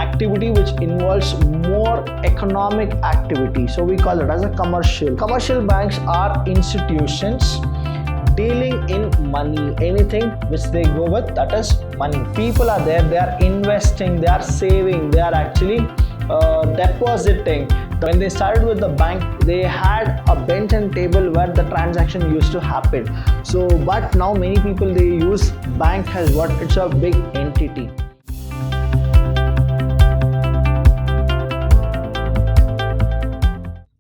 activity which involves more economic activity. So we call it as a commercial. Commercial banks are institutions dealing in money, anything which they go with, that is money. People are there, they are investing, they are saving, they are actually depositing. When they started with the bank, they had a bench and table where the transaction used to happen. So but now many people, they use bank as what? It's a big entity.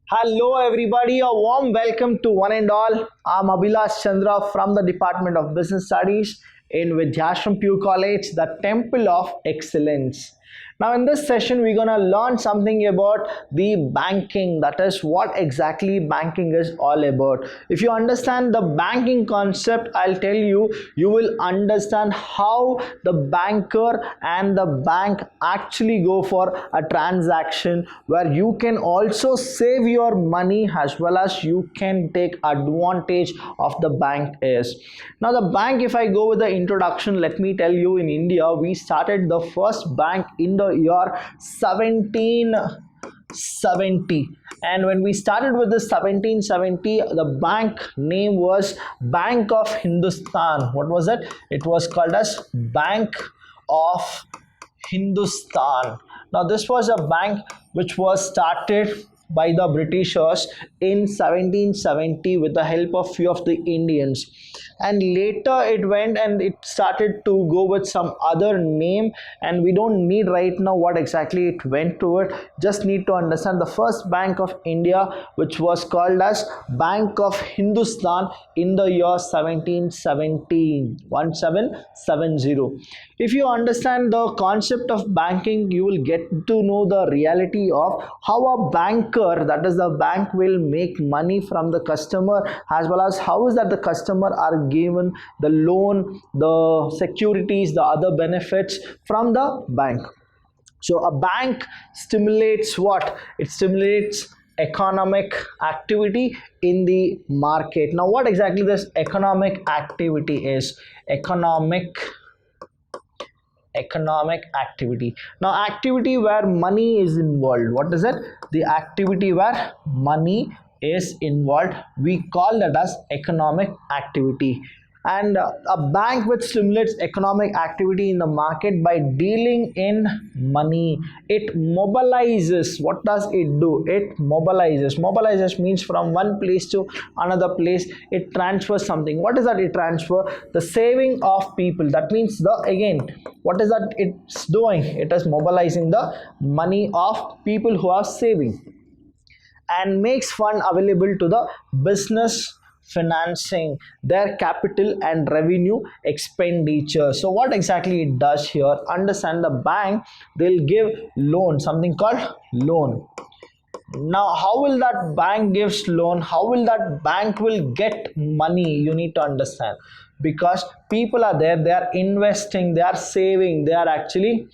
Hello everybody, a warm welcome to one and all. I'm Abhilash Chandra from the Department of Business Studies in Vidhyaashram PU College, the Temple of Excellence. Now in this session, we're going to learn something about the banking, that is what exactly banking is all about. If you understand the banking concept, I'll tell you, you will understand how the banker and the bank actually go for a transaction where you can also save your money as well as you can take advantage of the bank is. Now the bank, if I go with the introduction, let me tell you, in India, we started the first bank in the year 1770, and when we started with this 1770, the bank name was Bank of Hindustan. What was it? It was called as Bank of Hindustan. Now this was a bank which was started by the Britishers in 1770 with the help of few of the Indians, and later it went and it started to go with some other name, and we don't need right now what exactly it went to it. Just need to understand the first Bank of India, which was called as Bank of Hindustan in the year 1770. If you understand the concept of banking, you will get to know the reality of how a banker, that is the bank, will make money from the customer, as well as how is that the customer are given the loan, the securities, the other benefits from the bank. So a bank stimulates what? It stimulates economic activity in the market. Now what exactly this economic activity is? Economic activity. Now activity where money is involved. What is it? The activity where money is involved, we call that as economic activity. And a bank which stimulates economic activity in the market by dealing in money, it mobilizes. What does it do? It mobilizes. Mobilizes means from one place to another place, it transfers something. What is that it transfer? The saving of people. That means what is that it's doing? It is mobilizing the money of people who are saving, and makes fund available to the business, financing their capital and revenue expenditure. So what exactly it does here? Understand, the bank, they'll give loan, something called loan. Now how will that bank gives loan? How will that bank will get money? You need to understand, because people are there, they are investing, they are saving, they are actually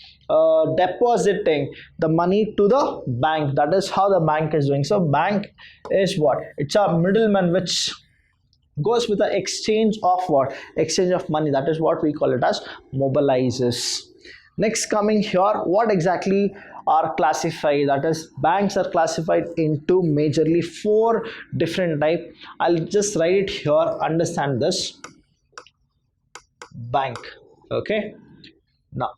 depositing the money to the bank. That is how the bank is doing. So bank is what? It's a middleman which goes with the exchange of what? Exchange of money. That is what we call it as mobilizes. Next, coming here, what exactly are classified? That is, banks are classified into majorly 4 different types. I'll just write it here. Understand this. Bank. Okay. Now,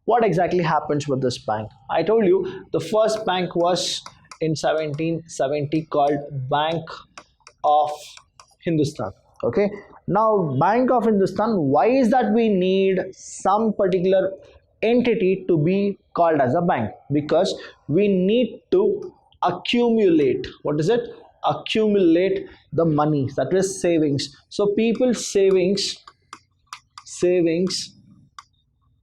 what exactly happens with this bank? I told you the first bank was in 1770 called Bank of Hindustan. Okay. Now Bank of Hindustan, why is that we need some particular entity to be called as a bank? Because we need to accumulate. What is it? Accumulate the money, that is savings. So people's savings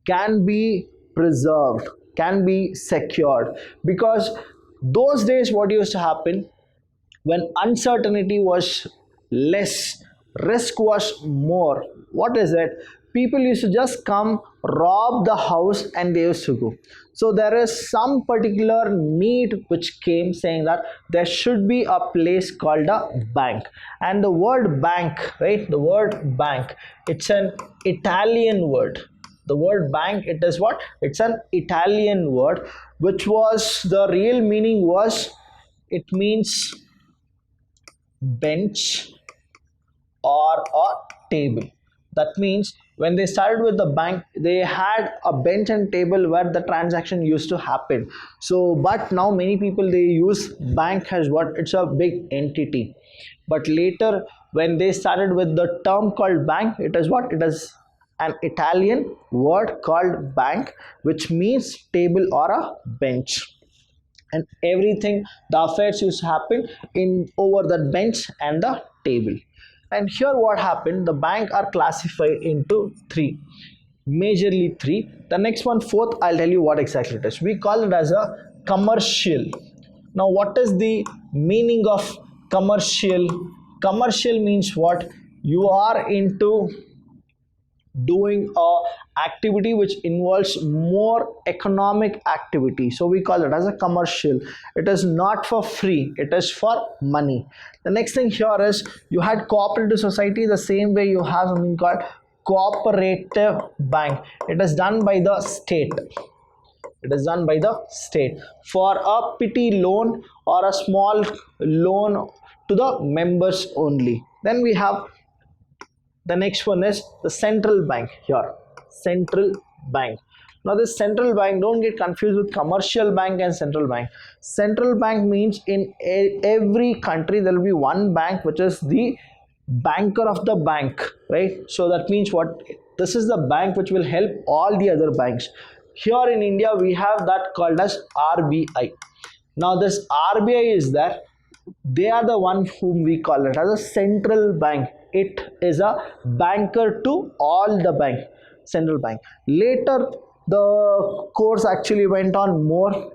can be preserved, can be secured, because those days what used to happen, when uncertainty was less, risk was more, what is it? People used to just come, rob the house, and they used to go. So there is some particular need which came, saying that there should be a place called a bank. And the word bank, right, the word bank, it's an Italian word. The word bank, it is what? It's an Italian word, which was, the real meaning was, it means bench or a table. That means when they started with the bank, they had a bench and table where the transaction used to happen. So but now many people, they use bank as what? It's a big entity. But later when they started with the term called bank, it is what? It is an Italian word called bank, which means table or a bench, and everything, the affairs used to happen in over the bench and the table. And here what happened, the bank are classified into three, majorly three. The next one, fourth, I'll tell you what exactly it is. We call it as a commercial. Now what is the meaning of commercial? Commercial means what? You are into doing a activity which involves more economic activity, so we call it as a commercial. It is not for free, it is for money. The next thing here is, you had cooperative society, the same way you have something called cooperative bank. It is done by the state. It is done by the state for a petty loan or a small loan to the members only. Then we have the next one is the central bank here. Central bank. Now this central bank, don't get confused with commercial bank and central bank. Central bank means in every country there will be one bank which is the banker of the bank, right? So that means what? This is the bank which will help all the other banks. Here in India we have that called as RBI. Now this RBI is there. They are the one whom we call it as a central bank. It is a banker to all the bank, central bank. Later the course actually went on more.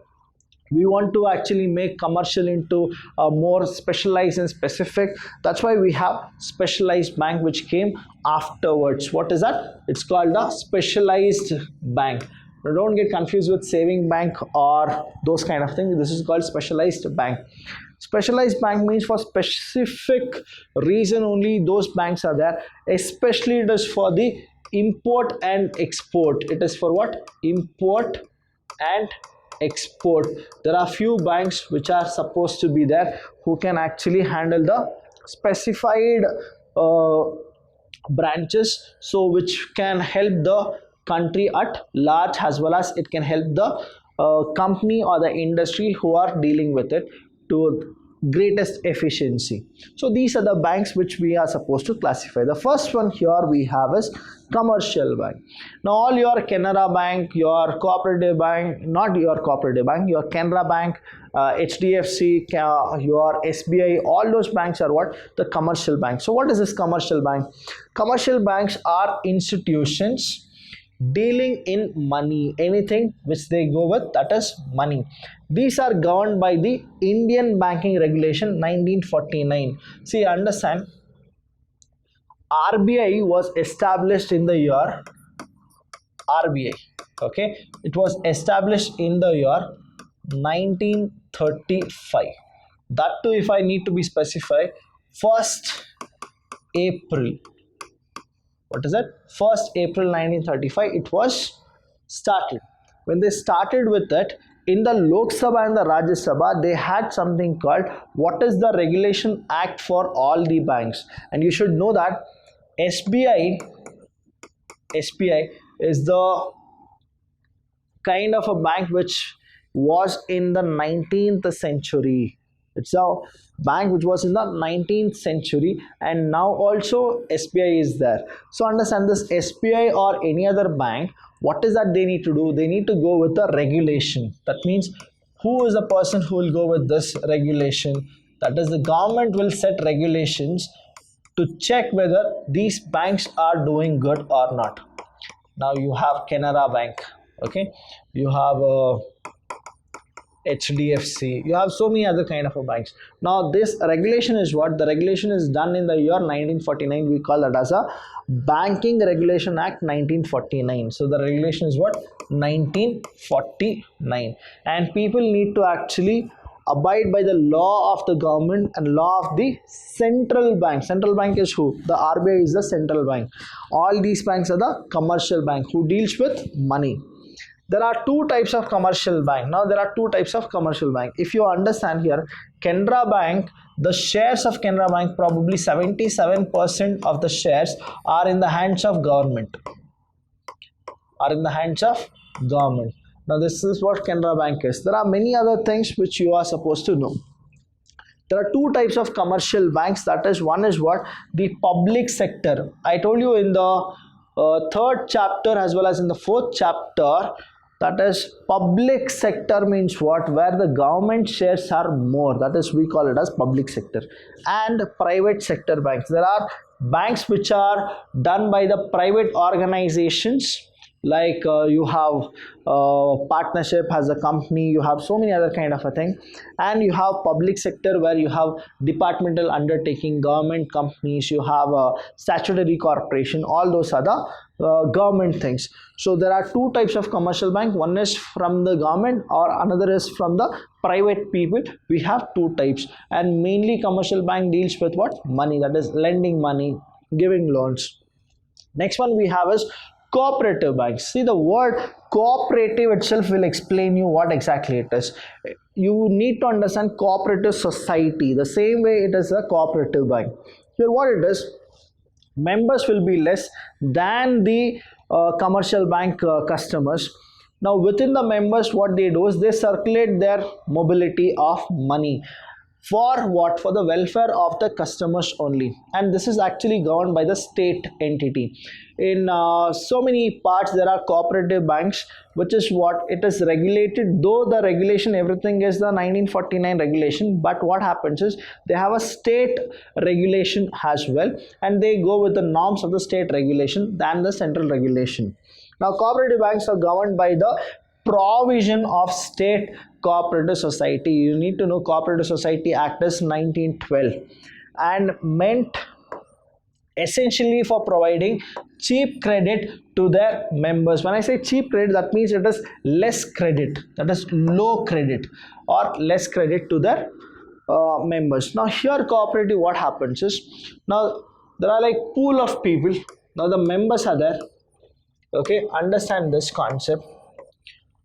We want to actually make commercial into a more specialized and specific. That's why we have specialized bank which came afterwards. What is that? It's called a specialized bank. Now don't get confused with saving bank or those kind of things. This is called specialized bank. Specialized bank means for specific reason only those banks are there. Especially it is for the import and export. It is for what? Import and export. There are few banks which are supposed to be there who can actually handle the specified branches, so which can help the country at large, as well as it can help the company or the industry who are dealing with it to greatest efficiency. So these are the banks which we are supposed to classify. The first one here we have is commercial bank. Now all your Canara Bank, your Cooperative Bank, not your Cooperative Bank, your Canara Bank, HDFC, your SBI, all those banks are what? The commercial bank. So what is this commercial bank? Commercial banks are institutions dealing in money, anything which they go with, that is money. These are governed by the Indian Banking Regulation 1949. See, understand, RBI was established in the year RBI. Okay, it was established in the year 1935. That too, if I need to be specified, 1st April. What is that? 1st April 1935 it was started. When they started with it, in the Lok Sabha and the Rajya Sabha, they had something called what is the Regulation Act for all the banks. And you should know that SBI is the kind of a bank which was in the 19th century. It's a bank which was in the 19th century, and now also SBI is there. So understand, this SBI or any other bank, what is that they need to do? They need to go with the regulation. That means who is the person who will go with this regulation? That is, the government will set regulations to check whether these banks are doing good or not. Now you have Canara Bank, okay, you have HDFC, you have so many other kind of banks. Now this regulation is what? The regulation is done in the year 1949. We call it as a Banking Regulation Act 1949. So the regulation is what? 1949. And people need to actually abide by the law of the government and law of the central bank. Central bank is who? The RBI is the central bank. All these banks are the commercial bank who deals with money. There are two types of commercial bank. Now there are two types of commercial bank. If you understand here, Canara Bank, the shares of Canara Bank, probably 77% of the shares are in the hands of government. Now this is what Canara Bank is. There are many other things which you are supposed to know. There are two types of commercial banks. That is, one is what? The public sector. I told you in the third chapter as well as in the fourth chapter, that is, public sector means what? Where the government shares are more. That is, we call it as public sector. And private sector banks. There are banks which are done by the private organizations, like you have partnership as a company, you have so many other kind of a thing. And you have public sector where you have departmental undertaking, government companies, you have a statutory corporation. All those are the government things. So there are two types of commercial bank. One is from the government or another is from the private people. We have two types, and mainly commercial bank deals with what? Money, that is lending money, giving loans. Next one we have is cooperative banks. See, the word cooperative itself will explain you what exactly it is. You need to understand cooperative society the same way it is a cooperative bank. Here what it is, members will be less than the commercial bank customers. Now within the members, what they do is they circulate their mobility of money. For what? For the welfare of the customers only. And this is actually governed by the state entity. In so many parts there are cooperative banks, which is what? It is regulated, though the regulation, everything is the 1949 regulation, but what happens is they have a state regulation as well, and they go with the norms of the state regulation than the central regulation. Now cooperative banks are governed by the provision of State Cooperative Society. You need to know Cooperative Society Act is 1912 and meant essentially for providing cheap credit to their members. When I say cheap credit, that means it is less credit, that is low credit or less credit to their members. Now here cooperative, what happens is, now there are like pool of people. Now the members are there. Okay, understand this concept.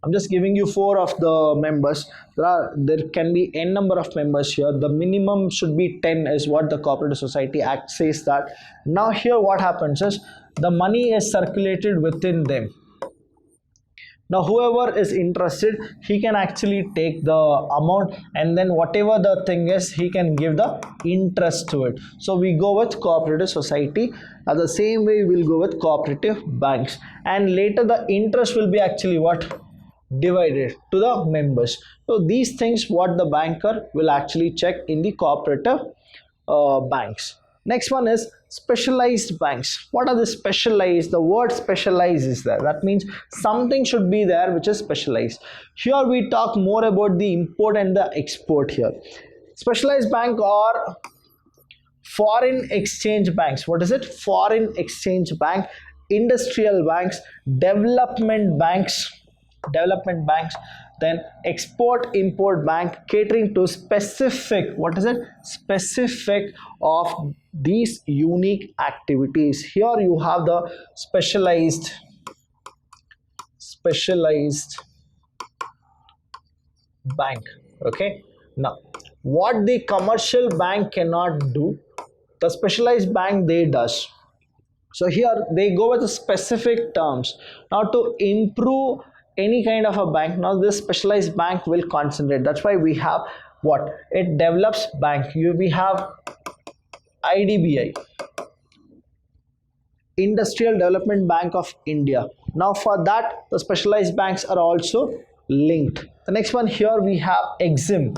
I'm just giving you 4 of the members. There can be n number of members here. The minimum should be 10 is what the Cooperative Society Act says that. Now here what happens is the money is circulated within them. Now whoever is interested, he can actually take the amount, and then whatever the thing is, he can give the interest to it. So we go with cooperative society. The same way we will go with cooperative banks, and later the interest will be actually what? Divided to the members. So these things what the banker will actually check in the cooperative banks. Next one is specialized banks. What are the specialized? The word specialized is there. That means something should be there which is specialized. Here we talk more about the import and the export here. Specialized bank or foreign exchange banks. What is it? Foreign exchange bank, industrial banks, development banks, then export import bank, catering to specific, what is it? Specific of these unique activities. Here you have the specialized bank. Okay, now what the commercial bank cannot do, the specialized bank they does. So here they go with the specific terms. Now to improve any kind of a bank, now this specialized bank will concentrate. That's why we have what? It develops bank. We have IDBI, Industrial Development Bank of India. Now for that the specialized banks are also linked. The next one here we have EXIM,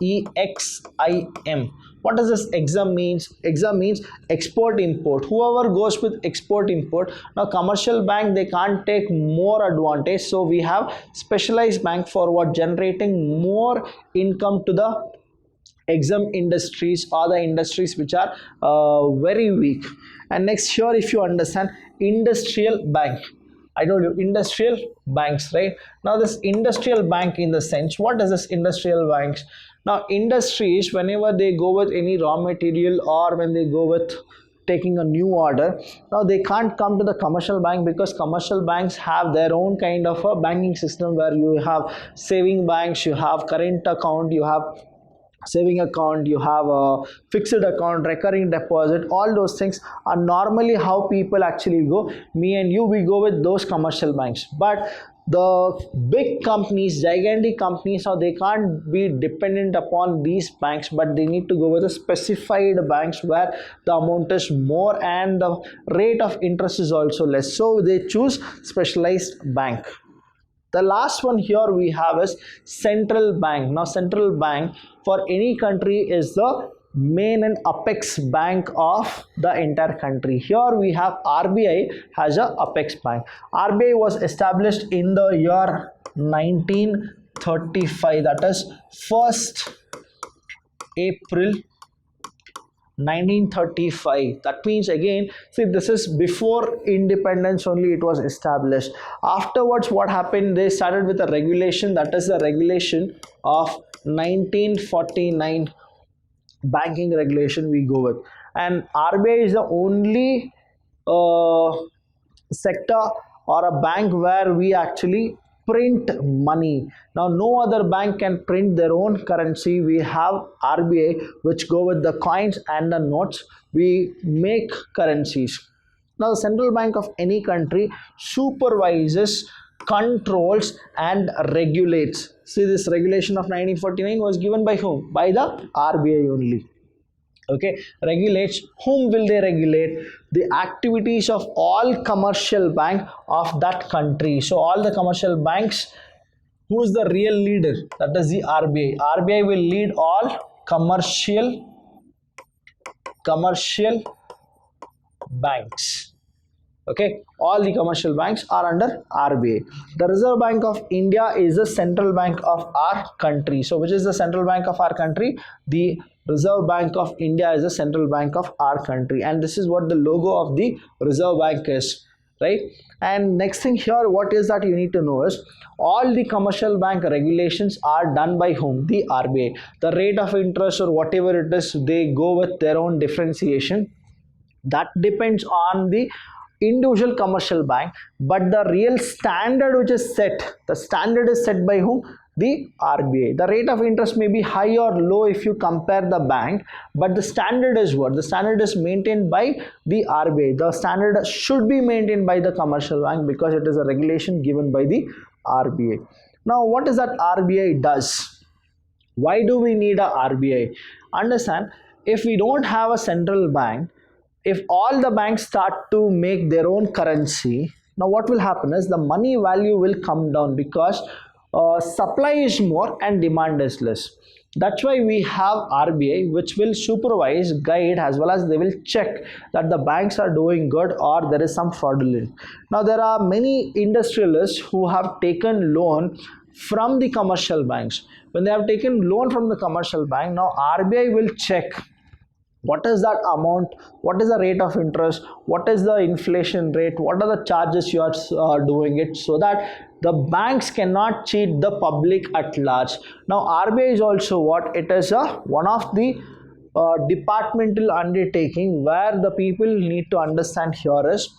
EXIM. What does this EXIM means? EXIM means export import. Whoever goes with export import, now commercial bank they can't take more advantage, so we have specialized bank for what? Generating more income to the EXIM industries or the industries which are very weak. And next here if you understand industrial bank. I told you industrial banks, right? Now this industrial bank, in the sense, what is this industrial banks? Now industries, whenever they go with any raw material or when they go with taking a new order, now they can't come to the commercial bank, because commercial banks have their own kind of a banking system where you have saving banks, you have current account, you have saving account, you have a fixed account, recurring deposit. All those things are normally how people actually go. Me and you, we go with those commercial banks. But the big companies, gigantic companies, now they can't be dependent upon these banks, but they need to go with a specified banks where the amount is more and the rate of interest is also less, so they choose specialized bank. The last one here we have is central bank. Now central bank for any country is the main and apex bank of the entire country. Here we have RBI has a apex bank. RBI was established in the year 1935, that is 1st April 1935. That means, again, see, this is before independence only it was established. Afterwards, what happened, they started with a regulation, that is the regulation of 1949 banking regulation we go with. And RBI is the only sector or a bank where we actually print money. Now no other bank can print their own currency. We have RBI which go with the coins and the notes. We make currencies. Now the central bank of any country supervises, controls and regulates. See, this regulation of 1949 was given by whom? By the RBI only. Okay, regulates. Whom will they regulate? The activities of all commercial bank of that country. So all the commercial banks, who is the real leader? That is the RBI. RBI will lead all commercial banks. Okay, all the commercial banks are under RBI. The Reserve Bank of India is the central bank of our country. So which is the central bank of our country? The Reserve Bank of India is the central bank of our country, and this is what the logo of the Reserve Bank is, right? And next thing here, what is that you need to know is all the commercial bank regulations are done by whom? The RBI. The rate of interest or whatever it is, they go with their own differentiation. That depends on the individual commercial bank, but the real standard which is set, the standard is set by whom? The RBI. The rate of interest may be high or low if you compare the bank, but the standard is what? The standard is maintained by the RBI. The standard should be maintained by the commercial bank because it is a regulation given by the RBI. Now what is that RBI does? Why do we need a RBI? Understand, if we don't have a central bank, if all the banks start to make their own currency, now what will happen is the money value will come down because supply is more and demand is less. That's why we have RBI which will supervise, guide, as well as they will check that the banks are doing good or there is some fraudulent. Now there are many industrialists who have taken loan from the commercial banks. When they have taken loan from the commercial bank, now RBI will check what is that amount, what is the rate of interest, what is the inflation rate, what are the charges you are doing it, so that the banks cannot cheat the public at large. Now RBI is also what? It is one of the departmental undertaking where the people need to understand here is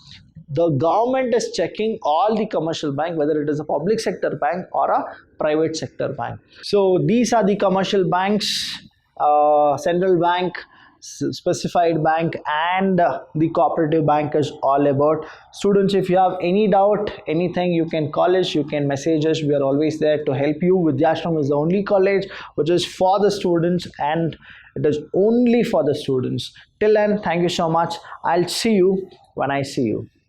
the government is checking all the commercial bank, whether it is a public sector bank or a private sector bank. So these are the commercial banks, central bank, specified bank, and the cooperative bank is all about. Students, if you have any doubt, anything, you can call us, you can message us. We are always there to help you. Vidhyaashram is the only college which is for the students, and it is only for the students. Till then, thank you so much. I'll see you when I see you.